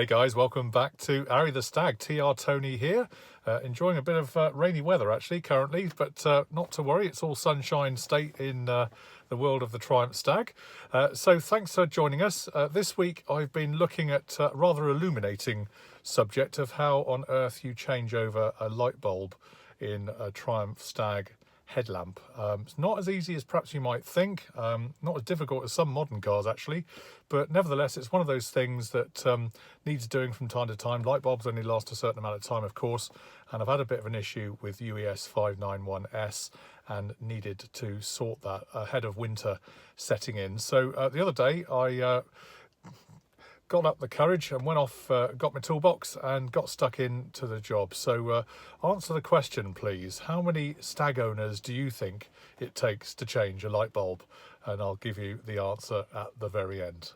G'day guys, welcome back to Arry the Stag. TR Tony here, enjoying a bit of rainy weather actually currently, but not to worry, it's all sunshine state in the world of the Triumph Stag. So thanks for joining us. This week I've been looking at a rather illuminating subject of how on earth you change over a light bulb in a Triumph Stag headlamp. It's not as easy as perhaps you might think, not as difficult as some modern cars actually, but nevertheless it's one of those things that needs doing from time to time. Light bulbs only last a certain amount of time, of course, and I've had a bit of an issue with UES 591S and needed to sort that ahead of winter setting in. So the other day I got up the courage and went off, got my toolbox and got stuck into the job. So answer the question please. How many Stag owners do you think it takes to change a light bulb? And I'll give you the answer at the very end.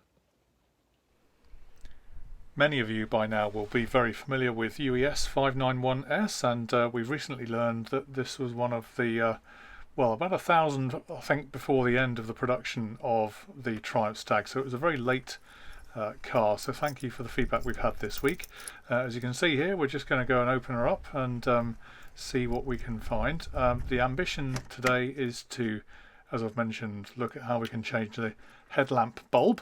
Many of you by now will be very familiar with UES 591S, and we've recently learned that this was one of the well, about 1,000 I think before the end of the production of the Triumph Stag, so it was a very late car. So thank you for the feedback we've had this week. As you can see here, we're just going to go and open her up and see what we can find. The ambition today is to, as I've mentioned, look at how we can change the headlamp bulb,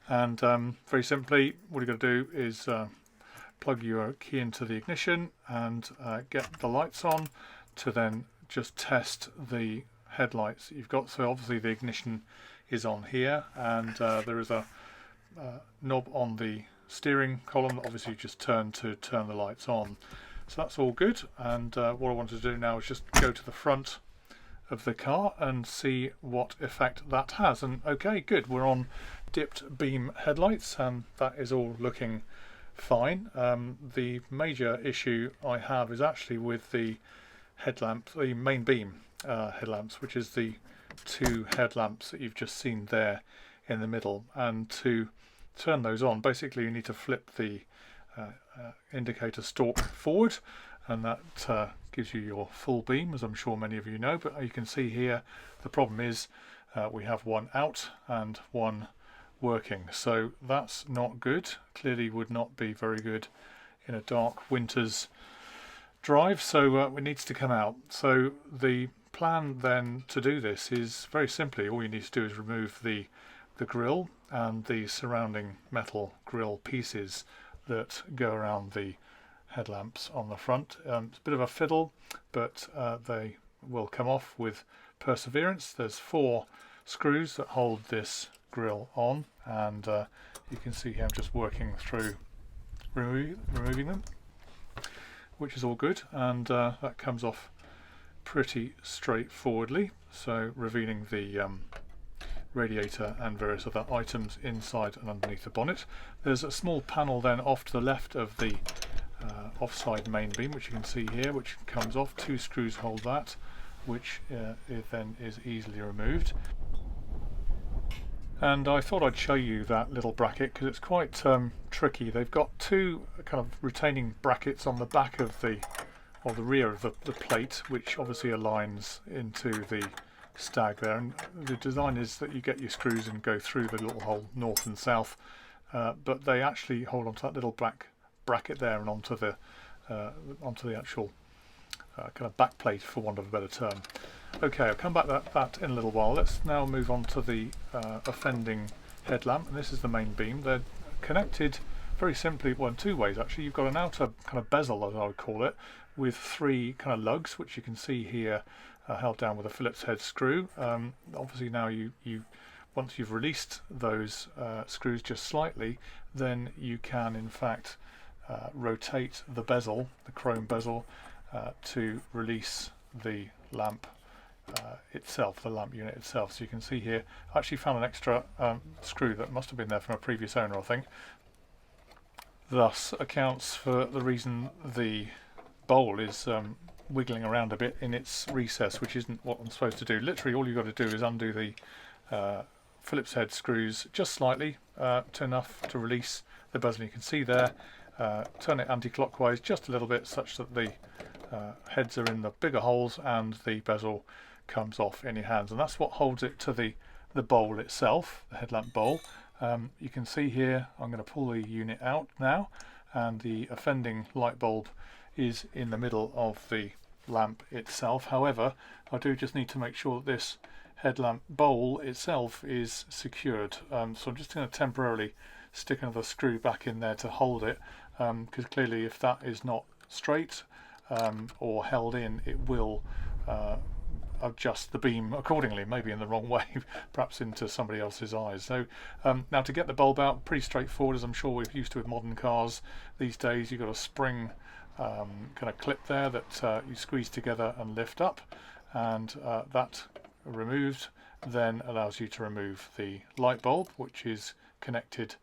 and very simply what you've got to do is plug your key into the ignition and get the lights on to then just test the headlights that you've got. So obviously the ignition is on here, and there is a knob on the steering column that obviously you just turn to turn the lights on. So that's all good, and what I want to do now is just go to the front of the car and see what effect that has. And okay, good, we're on dipped beam headlights and that is all looking fine. The major issue I have is actually with the headlamp, the main beam headlamps, which is the two headlamps that you've just seen there in the middle. And to turn those on, basically you need to flip the indicator stalk forward, and that gives you your full beam, as I'm sure many of you know. But you can see here the problem is we have one out and one working, so that's not good. Clearly would not be very good in a dark winter's drive, so it needs to come out. So the plan then to do this is very simply, all you need to do is remove the grille and the surrounding metal grille pieces that go around the headlamps on the front. It's a bit of a fiddle, but they will come off with perseverance. There's 4 screws that hold this grille on, and you can see here I'm just working through removing them, which is all good, and that comes off pretty straightforwardly, so revealing the radiator and various other items inside and underneath the bonnet. There's a small panel then off to the left of the offside main beam, which you can see here, which comes off. 2 screws hold that, which then is easily removed. And I thought I'd show you that little bracket because it's quite tricky. They've got 2 kind of retaining brackets on the back of the rear of the plate, which obviously aligns into the Stag there, and the design is that you get your screws and go through the little hole north and south, but they actually hold onto that little black bracket there and onto the actual kind of back plate, for want of a better term. Okay, I'll come back to that in a little while. Let's now move on to the offending headlamp, and this is the main beam. They're connected very simply, well, in 2 ways actually. You've got an outer kind of bezel, as I would call it, with 3 kind of lugs, which you can see here, held down with a Phillips head screw. Obviously now you once you've released those screws just slightly, then you can in fact rotate the bezel, the chrome bezel, to release the lamp itself, the lamp unit itself. So you can see here I actually found an extra screw that must have been there from a previous owner, I think. Thus accounts for the reason the bowl is wiggling around a bit in its recess, which isn't what I'm supposed to do. Literally all you've got to do is undo the Phillips head screws just slightly to enough to release the bezel. You can see there, turn it anti-clockwise just a little bit such that the heads are in the bigger holes and the bezel comes off in your hands, and that's what holds it to the bowl itself, the headlamp bowl. You can see here I'm going to pull the unit out now, and the offending light bulb is in the middle of the lamp itself. However, I do just need to make sure that this headlamp bowl itself is secured, so I'm just going to temporarily stick another screw back in there to hold it, because clearly if that is not straight or held in, it will adjust the beam accordingly, maybe in the wrong way, perhaps into somebody else's eyes. So now to get the bulb out, pretty straightforward, as I'm sure we're used to with modern cars these days. You've got a spring kind of clip there that you squeeze together and lift up, and that removed then allows you to remove the light bulb, which is connected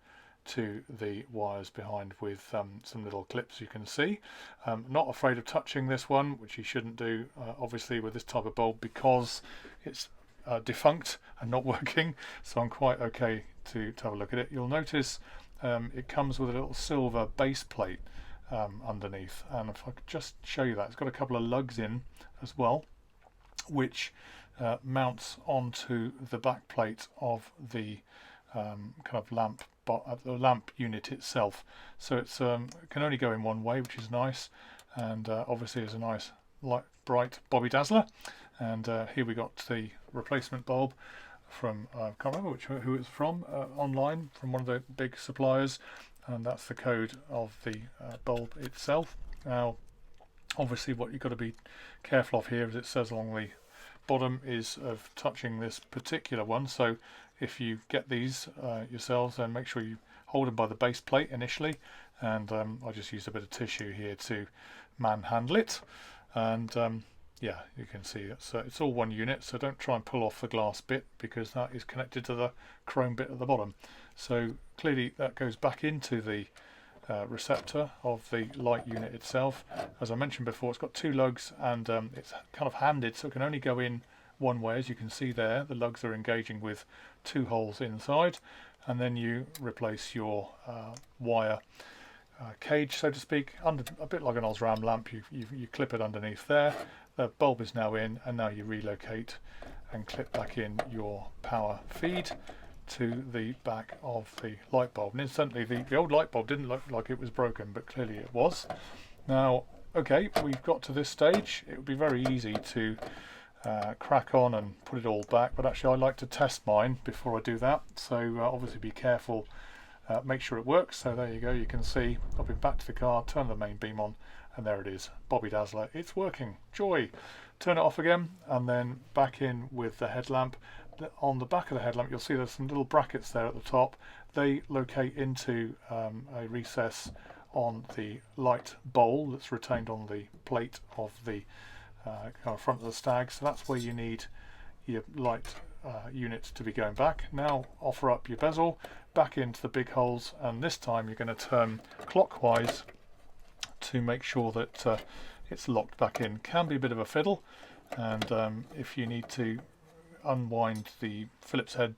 to the wires behind with some little clips you can see. Not afraid of touching this one, which you shouldn't do obviously with this type of bulb, because it's defunct and not working, so I'm quite okay to have a look at it. You'll notice it comes with a little silver base plate underneath, and if I could just show you that, it's got a couple of lugs in as well, which mounts onto the back plate of the kind of lamp, the lamp unit itself. So it's can only go in one way, which is nice, and obviously is a nice light bright bobby dazzler. And here we got the replacement bulb from I can't remember who it's from, online from one of the big suppliers, and that's the code of the bulb itself. Now obviously what you've got to be careful of here, as it says along the bottom, is of touching this particular one. So if you get these yourselves, then make sure you hold them by the base plate initially, and I just used a bit of tissue here to manhandle it, and yeah, you can see it's all one unit, so don't try and pull off the glass bit, because that is connected to the chrome bit at the bottom. So clearly that goes back into the receptor of the light unit itself. As I mentioned before, it's got two lugs, and it's kind of handed, so it can only go in one way. As you can see there, the lugs are engaging with two holes inside, and then you replace your wire cage, so to speak, under a bit like an Osram lamp. You clip it underneath there. The bulb is now in, and now you relocate and clip back in your power feed to the back of the light bulb. And incidentally, the old light bulb didn't look like it was broken, but clearly it was. Now, okay, we've got to this stage. It would be very easy to crack on and put it all back, but actually I like to test mine before I do that. So obviously be careful, make sure it works. So there you go, you can see I've been back to the car, turn the main beam on, and there it is, bobby dazzler, it's working, joy. Turn it off again, and then back in with the headlamp. On the back of the headlamp you'll see there's some little brackets there at the top. They locate into a recess on the light bowl that's retained on the plate of the kind of front of the Stag, so that's where you need your light unit to be going back. Now offer up your bezel back into the big holes, and this time you're going to turn clockwise to make sure that it's locked back in. Can be a bit of a fiddle, and if you need to unwind the Phillips head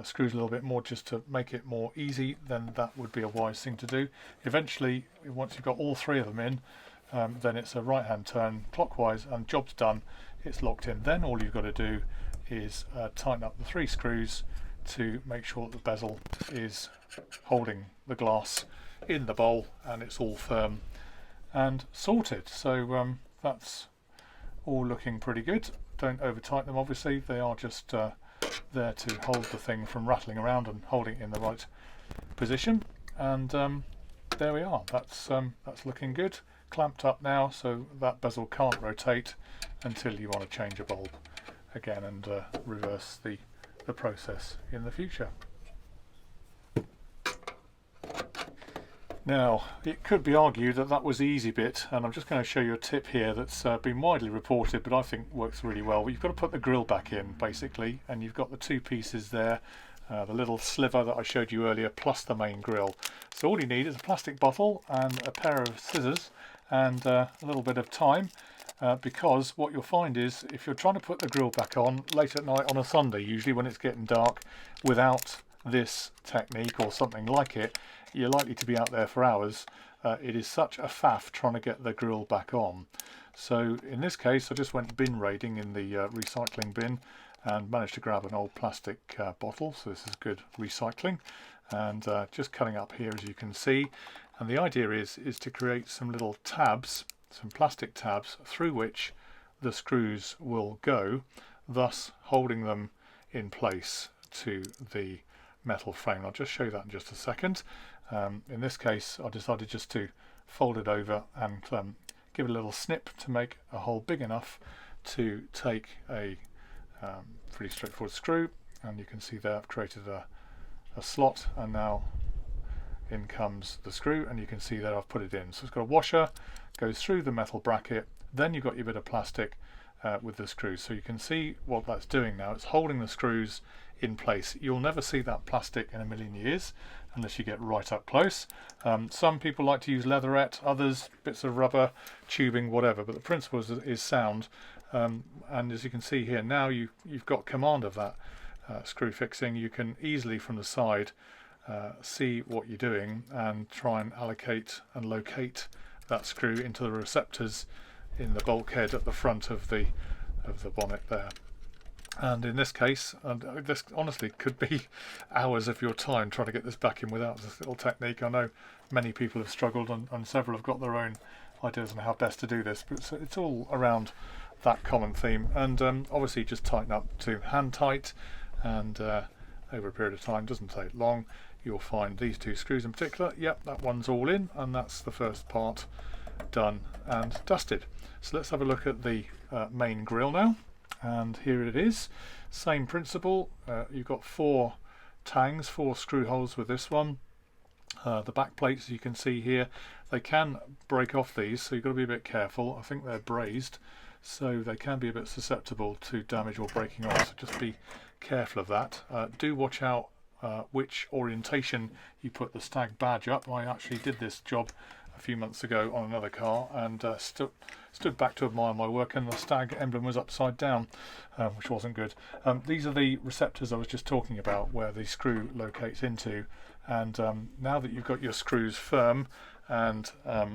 screws a little bit more just to make it more easy, then that would be a wise thing to do. Eventually, once you've got all three of them in, then it's a right hand turn clockwise and job's done, it's locked in. Then all you've got to do is tighten up the three screws to make sure that the bezel is holding the glass in the bowl and it's all firm and sorted. So that's all looking pretty good. Don't over tighten them, obviously, they are just there to hold the thing from rattling around and holding it in the right position. And there we are, that's looking good. Clamped up now, so that bezel can't rotate until you want to change a bulb again and reverse the process in the future. Now, it could be argued that that was the easy bit, and I'm just going to show you a tip here that's been widely reported but I think works really well. You've got to put the grille back in basically, and you've got the two pieces there, the little sliver that I showed you earlier plus the main grille. So all you need is a plastic bottle and a pair of scissors and a little bit of time, because what you'll find is if you're trying to put the grille back on late at night on a Sunday, usually when it's getting dark, without this technique or something like it, you're likely to be out there for hours. It is such a faff trying to get the grille back on. So in this case I just went bin raiding in the recycling bin and managed to grab an old plastic bottle, so this is good recycling, and just cutting up here as you can see. And the idea is to create some little tabs, some plastic tabs through which the screws will go, thus holding them in place to the metal frame. I'll just show you that in just a second. In this case I decided just to fold it over and give it a little snip to make a hole big enough to take a pretty straightforward screw, and you can see there I've created a slot, and now in comes the screw, and you can see there I've put it in. So it's got a washer, goes through the metal bracket, then you've got your bit of plastic with the screws. So you can see what that's doing now. It's holding the screws in place. You'll never see that plastic in a million years unless you get right up close. Some people like to use leatherette, others bits of rubber, tubing, whatever, but the principle is sound. And as you can see here, now you've got command of that screw fixing. You can easily from the side see what you're doing and try and allocate and locate that screw into the receptors in the bulkhead at the front of the bonnet there. And in this case, and this honestly could be hours of your time trying to get this back in without this little technique. I know many people have struggled, and several have got their own ideas on how best to do this, but it's all around that common theme. And obviously just tighten up to hand tight, and over a period of time, doesn't take long, you'll find these two screws in particular, yep, that one's all in, and that's the first part done and dusted. So let's have a look at the main grille now, and here it is. Same principle. You've got 4 tangs, 4 screw holes with this one. The back plates, you can see here, they can break off these, so you've got to be a bit careful. I think they're brazed, so they can be a bit susceptible to damage or breaking off, so just be careful of that. Do watch out which orientation you put the Stag badge up. I actually did this job a few months ago on another car, and stood back to admire my work, and the Stag emblem was upside down, which wasn't good. These are the receptors I was just talking about, where the screw locates into, and now that you've got your screws firm and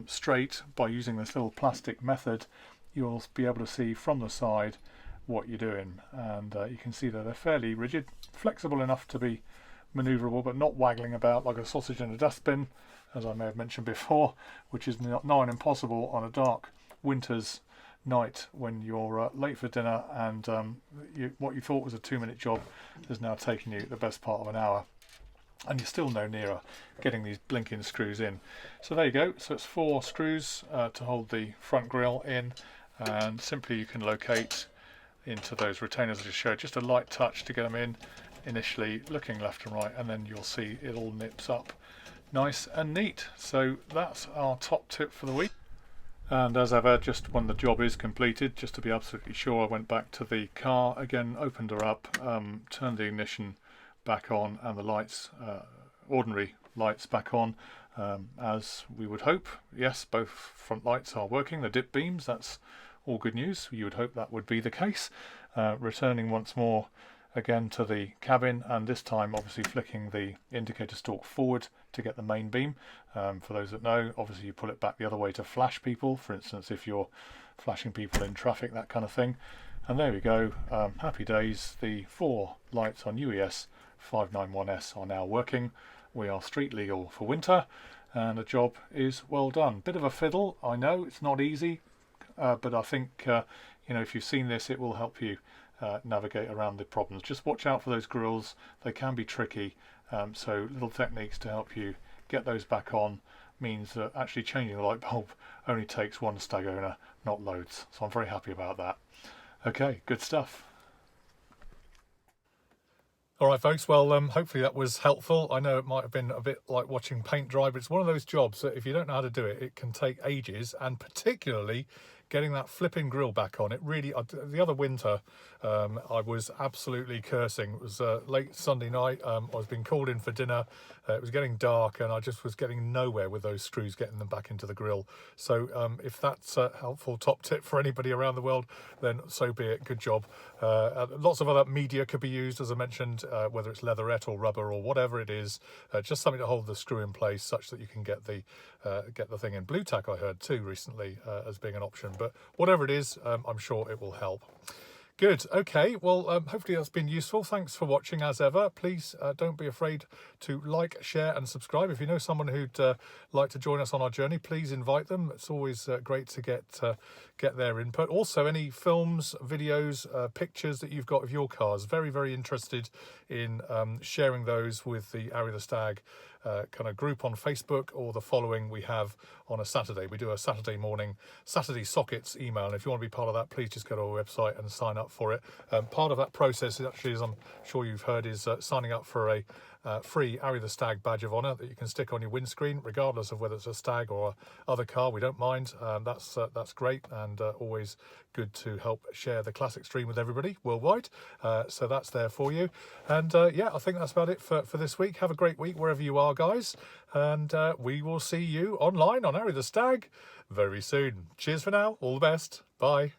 straight by using this little plastic method, you'll be able to see from the side what you're doing, and you can see that they're fairly rigid, flexible enough to be manoeuvrable, but not waggling about like a sausage in a dustbin, as I may have mentioned before, which is nigh on impossible on a dark winter's night when you're late for dinner, and what you thought was a 2-minute job has now taken you the best part of an hour, and you're still no nearer getting these blinking screws in. So there you go. So it's 4 screws to hold the front grille in, and simply you can locate into those retainers I just showed. Just a light touch to get them in initially, looking left and right, and then you'll see it all nips up nice and neat. So that's our top tip for the week. And as ever, just when the job is completed, just to be absolutely sure, I went back to the car again, opened her up, turned the ignition back on, and the lights, ordinary lights, back on, as we would hope. Yes, both front lights are working, the dip beams, that's all good news. You would hope that would be the case. Returning once more again to the cabin, and this time obviously flicking the indicator stalk forward to get the main beam. For those that know, obviously you pull it back the other way to flash people, for instance if you're flashing people in traffic, that kind of thing. And there we go, happy days. The 4 lights on UES 591S are now working. We are street legal for winter, and the job is well done. Bit of a fiddle, I know, it's not easy, but I think you know, if you've seen this, it will help you navigate around the problems. Just watch out for those grills, they can be tricky, so little techniques to help you get those back on means that actually changing the light bulb only takes 1 Stag owner, not loads. So I'm very happy about that. Okay, good stuff. Alright folks, well hopefully that was helpful. I know it might have been a bit like watching paint dry, but it's one of those jobs that if you don't know how to do it, it can take ages, and particularly getting that flipping grill back on. It really, the other winter I was absolutely cursing. It was late Sunday night, I was being called in for dinner, it was getting dark, and I just was getting nowhere with those screws, getting them back into the grill. So if that's a helpful top tip for anybody around the world, then so be it, good job. Lots of other media could be used, as I mentioned, whether it's leatherette or rubber or whatever it is, just something to hold the screw in place such that you can get the thing in. Blue tack I heard too recently as being an option, but whatever it is, I'm sure it will help. Good. Okay. Well, hopefully that's been useful. Thanks for watching as ever. Please don't be afraid to like, share and subscribe. If you know someone who'd like to join us on our journey, please invite them. It's always great to get their input. Also, any films, videos, pictures that you've got of your cars. Very, very interested in sharing those with the Arry the Stag kind of group on Facebook, or the following we have on a Saturday. We do a Saturday morning, Saturday sockets email, and if you want to be part of that, please just go to our website and sign up for it. Part of that process is actually, as I'm sure you've heard, is signing up for a free Arry the Stag badge of honour that you can stick on your windscreen, regardless of whether it's a Stag or a other car. We don't mind. That's great, and always good to help share the classic stream with everybody worldwide. So that's there for you. And yeah, I think that's about it for this week. Have a great week wherever you are, guys, and we will see you online on Arry the Stag very soon. Cheers for now. All the best. Bye.